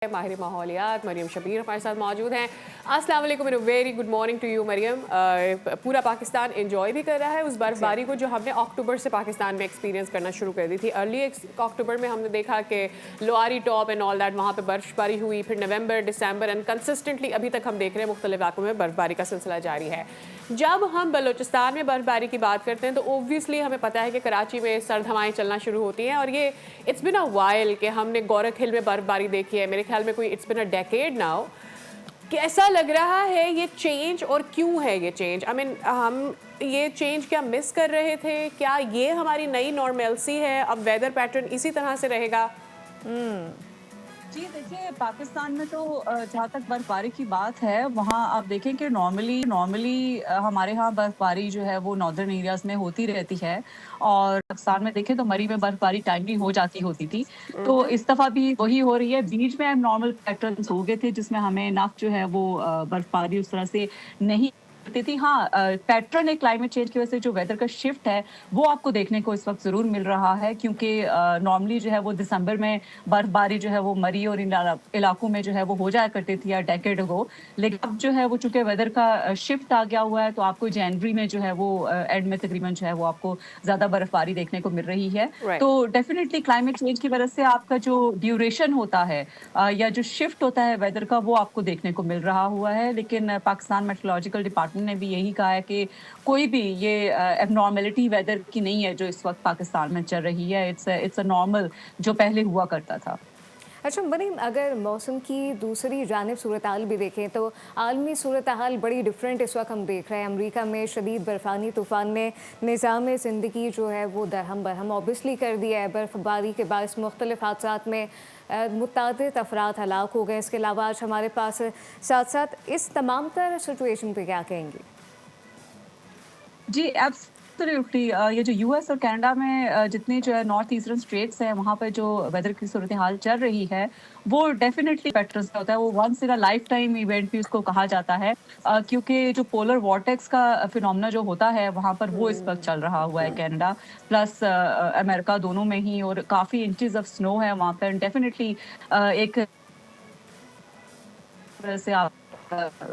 माहिर माहौलियात मरियम शबीर हमारे साथ मौजूद हैं। अस्सलाम वालेकुम, very good morning to you Maryam. पूरा पाकिस्तान एंजॉय भी कर रहा है उस बर्फबारी को जो हमने अक्टूबर से पाकिस्तान में एक्सपीरियंस करना शुरू कर दी थी। अर्ली अक्टूबर में हमने देखा कि लोआरी टॉप एंड ऑल दैट वहाँ पे बर्फबारी हुई, फिर नवंबर दिसंबर एंड कंसिस्टेंटली अभी तक हम देख रहे हैं मुख्तलिफ इलाकों में बर्फबारी का सिलसिला जारी है। जब हम बलूचिस्तान में बर्फबारी की बात करते हैं तो ओब्वियसली हमें पता है कि कराची में सर्द हवाएं चलना शुरू होती हैं और ये इट्स बिन अ वाइल कि हमने गोरख हिल में बर्फबारी देखी है। मेरे ख्याल में कोई it's been a decade now. कैसा लग रहा है ये चेंज और क्यों है ये चेंज? आई मीन हम ये चेंज क्या मिस कर रहे थे? क्या ये हमारी नई नॉर्मलसी है? अब वेदर पैटर्न इसी तरह से रहेगा? जी देखिए, पाकिस्तान में तो जहाँ तक बर्फबारी की बात है, वहाँ आप देखें कि नॉर्मली नॉर्मली हमारे यहाँ बर्फबारी जो है वो नॉर्दर्न एरियाज में होती रहती है। और पाकिस्तान में देखें तो मरी में बर्फबारी टाइमली हो जाती होती थी। तो इस दफ़ा भी वही हो रही है। बीच में नॉर्मल पैटर्न्स हो गए थे जिसमें हमें नफ जो है वो बर्फबारी उस तरह से नहीं होती थी। हाँ, पैटर्न एक क्लाइमेट चेंज की वजह से जो वेदर का शिफ्ट है वो आपको देखने को इस वक्त ज़रूर मिल रहा है, क्योंकि नॉर्मली जो है वो दिसंबर में बर्फबारी जो है वो मरी और इन इलाकों में जो है वो हो जाया करती थी या डेकेड अगो। लेकिन अब जो है वो चूंकि वेदर का शिफ्ट आ गया हुआ है तो आपको जनवरी में जो है वो एंड में तकरीबन जो है वो आपको ज्यादा बर्फबारी देखने को मिल रही है। राइट। तो डेफिनेटली क्लाइमेट चेंज की वजह से आपका जो ड्यूरेशन होता है या जो शिफ्ट होता है वेदर का वो आपको देखने को मिल रहा हुआ है। लेकिन पाकिस्तान मेट्रोलॉजिकल डिपार्टमेंट ने भी यही कहा है कि कोई भी ये एबनॉर्मेलिटी वेदर की नहीं है जो इस वक्त पाकिस्तान में चल रही है। इट्स अ नॉर्मल जो पहले हुआ करता था। अच्छा मरीम, अगर मौसम की दूसरी जानिब सूरत हाल भी देखें तो आलमी सूरत हाल बड़ी डिफरेंट इस वक्त हम देख रहे हैं। अमरीका में शदीद बर्फ़ानी तूफ़ान ने निज़ाम ज़िंदगी जो है वो दरहम बरहम ऑब्वियसली कर दिया है। बर्फ़बारी के बायस मुख्तलिफ़ हादसात में मुतअद्दिद अफराद हलाक हो गए। इसके अलावा आज हमारे पास साथ साथ इस तमाम तर सिचुएशन पर क्या कहेंगी? जी, एब्सोल्युटली। ये जो यूएस और कनाडा में जितने जो है नॉर्थ ईस्टर्न स्टेट्स हैं, वहाँ पे जो वेदर की सूरत-हाल चल रही है, वो डेफिनिटली पैटर्न से होता है। वो once in a life time event भी उसको कहा जाता है, क्योंकि जो पोलर वॉर्टेक्स का फिनोमेना जो होता है, वहाँ पर वो इस वक़्त चल रहा हुआ है कनाडा प्लस अमेरिका दोनों में ही। और काफ़ी इंचेस ऑफ स्नो है वहाँ पे। एंड डेफिनिटली एक वजह से आप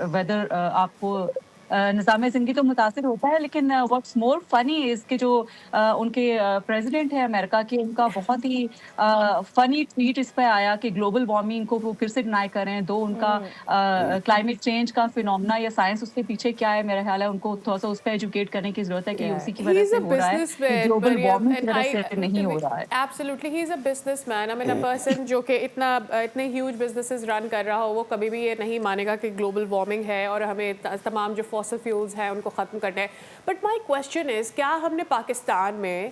वेदर आपको निज़ाम ज़िंदगी तो मुतासिर होता है। लेकिन व्हाट्स मोर फनी इज़ कि जो उनके प्रेज़िडेंट हैं अमेरिका के, उनका बहुत ही फनी ट्वीट इस पे आया कि ग्लोबल वार्मिंग को वो फिर से डिनाई कर रहे हैं। दो उनका क्लाइमेट चेंज का फिनोमेना या साइंस उसके पीछे क्या है, मेरा ख्याल है उनको थोड़ा-सा उस पे एजुकेट करने की ज़रूरत है कि Yeah, उसी की वजह he's से a हो रहा है, कि businessman, ग्लोबल Mariam, वार्मिंग की and वजह I से नहीं हो रहा है। absolutely he's a businessman. I mean a person जो कि इतने huge businesses run कर रहा हो, वो कभी भी ये नहीं मानेगा कि ग्लोबल वार्मिंग है और हमें तमाम जो फॉसिल फ्यूल्स हैं उनको ख़त्म करना है। बट माई क्वेश्चन इज़, क्या हमने पाकिस्तान में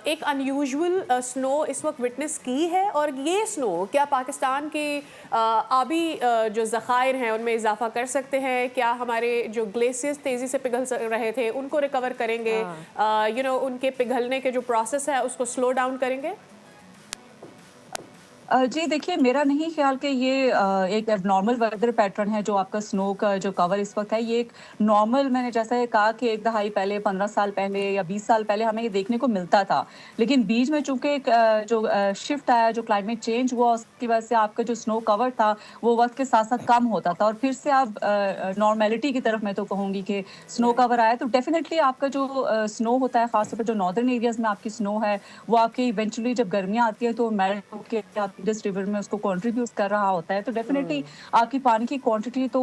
एक अनयूजुअल स्नो इस वक्त विटनेस की है? और ये स्नो क्या पाकिस्तान की आबी जो ज़खायर हैं उनमें इजाफा कर सकते हैं? क्या हमारे जो ग्लेशियर्स तेज़ी से पिघल रहे थे उनको रिकवर करेंगे? हाँ। उनके पिघलने के जो प्रोसेस है उसको स्लो डाउन करेंगे? जी देखिए, मेरा नहीं ख़्याल कि ये एक एबनॉर्मल वेदर पैटर्न है जो आपका स्नो का जो कवर इस वक़्त है। ये एक नॉर्मल, मैंने जैसा ये कहा कि एक दहाई पहले, 15 साल पहले या 20 साल पहले हमें ये देखने को मिलता था। लेकिन बीच में चूँकि एक जो शिफ्ट आया, जो क्लाइमेट चेंज हुआ, उसकी वजह से आपका जो स्नो कवर था वो वक़्त के साथ-साथ कम होता था। और फिर से अब नॉर्मैलिटी की तरफ मैं तो कहूँगी कि स्नो राइट। कवर आया। तो डेफ़िनिटली आपका जो स्नो होता है, ख़ास तौर पे जो नॉर्दर्न एरियाज़ में आपकी स्नो है, वो आपकी इवेंचुअली जब गर्मियाँ आती है तो मेल्ट होके आप इंडस रिवर में उसको कंट्रीब्यूट कर रहा होता है। तो डेफिनेटली आपकी पानी की क्वांटिटी तो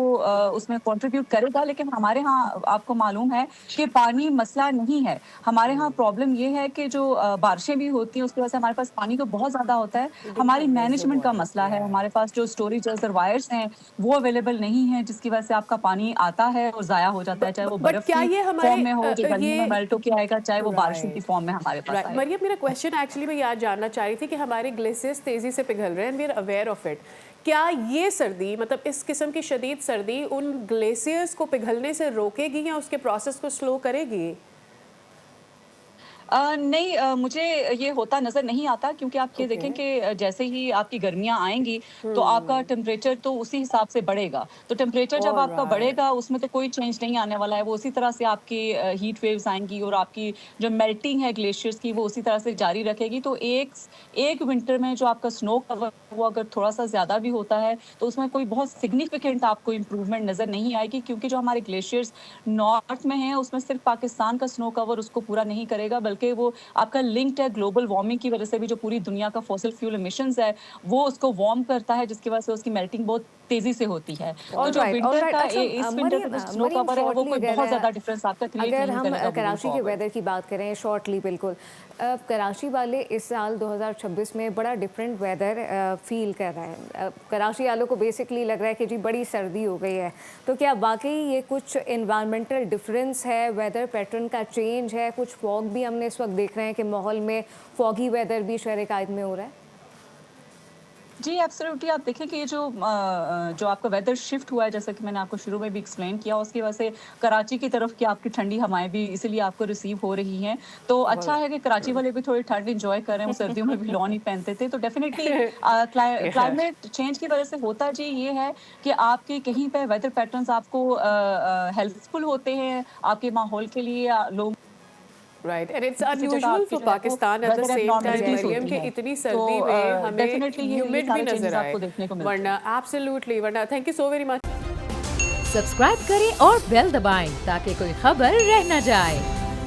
उसमें कंट्रीब्यूट करेगा। लेकिन हमारे यहाँ आपको मालूम है कि पानी मसला नहीं है। हमारे यहाँ प्रॉब्लम ये है कि जो बारिशें भी होती हैं उसकी वजह से हमारे पास पानी तो बहुत ज़्यादा होता है। We didn't हमारी have मैनेजमेंट का reservoirs, मसला है। yeah. हमारे पास जो स्टोरेज रिजर्वायर्स हैं वो अवेलेबल नहीं है, जिसकी वजह से आपका पानी आता है और ज़ाया हो जाता है, चाहे वो बट बर्फ क्या की ये हमारे फॉर्म में हो जो गर्मी में ये मेल्ट होके आएगा, चाहे वो बारिशों की राइट फॉर्म में हमारे पास राइट आएगा। मरियम, मेरा क्वेश्चन एक्चुअली मैं याद जानना चाह रही थी कि हमारे ग्लेशियर्स तेज़ी से पिघल रहे हैं, we are aware of it. क्या ये सर्दी, मतलब इस किस्म की शदीद सर्दी, उन ग्लेशियर्स को पिघलने से रोकेगी या उसके प्रोसेस को स्लो करेगी? नहीं, मुझे ये होता नज़र नहीं आता, क्योंकि आप ये देखें कि जैसे ही आपकी गर्मियाँ आएँगी तो आपका टेम्परेचर तो उसी हिसाब से बढ़ेगा। तो टेम्परेचर जब आपका ऑलराइट। बढ़ेगा उसमें तो कोई चेंज नहीं आने वाला है। वो उसी तरह से आपकी हीट वेव्स आएँगी और आपकी जो मेल्टिंग है ग्लेशियर्स की वो उसी तरह से जारी रखेगी। तो एक विंटर में जो आपका स्नो कवर वो अगर थोड़ा-सा ज़्यादा भी होता है तो उसमें कोई बहुत सिग्निफिकेंट आपको इम्प्रूवमेंट नज़र नहीं आएगी, क्योंकि जो हमारे ग्लेशियर्स नॉर्थ में हैं उसमें सिर्फ पाकिस्तान का स्नो कवर उसको पूरा नहीं करेगा, बल्कि वो आपका लिंक्ड है ग्लोबल वार्मिंग की वजह से भी। जो पूरी दुनिया का फॉसिल फ्यूल एमिशंस है वो उसको वार्म करता है, जिसकी वजह से उसकी मेल्टिंग बहुत तेजी से होती है। तो जो ऑलराइट, विंटर ऑलराइट। का अच्छा, इस विंटर का जो स्नो मरियम कवर है वो शॉर्टली कोई अगर बहुत ज़्यादा डिफरेंस आपका क्रिएट अगर नहीं हम करेगा मूविंग कराची के फॉरवर्ड। वेदर की बात करें शॉर्टली बिल्कुल, कराची वाले इस साल 2026 में बड़ा डिफरेंट वेदर फील कर रहे हैं। कराची वालों को बेसिकली लग रहा है कि जी बड़ी सर्दी हो गई है। तो क्या वाकई ये कुछ इन्वायरमेंटल डिफरेंस है, वेदर पैटर्न का चेंज है? कुछ फॉग भी हमने इस वक्त देख रहे हैं कि माहौल में फॉगी वेदर भी शहर कायद में हो रहा है। जी, एब्सोल्युटली। आप देखें कि ये जो आपका वेदर शिफ्ट हुआ है, जैसा कि मैंने आपको शुरू में भी एक्सप्लेन किया, उसकी वजह से कराची की तरफ की आपकी ठंडी हवाएँ भी इसीलिए आपको रिसीव हो रही हैं। तो अच्छा है कि कराची वाले भी थोड़ी ठंड एन्जॉय कर रहे हैं, वो सर्दियों में भी लॉन ही पहनते थे। तो डेफिनिटली क्लाइमेट चेंज की वजह से होता जी ये है कि आपके कहीं पे वेदर पैटर्न्स आपको हेल्पफुल होते हैं, आपके माहौल के लिए लोग राइट, एंड इट्स किसी जगह अनयूजुअल आपकी फॉर जो है वो Pakistan at the weather same time abnormalities Maryam होती कि हैं। इतनी तो सर्दी में हमें डेफिनिटली ये ह्यूमिड भी सारे नजर चेंजेस आए, आपको देखने को मिलते हैं। वरना एब्सोल्युटली, वरना thank you so very much. Subscribe करें और बेल दबाएं ताकि कोई खबर रह न जाए।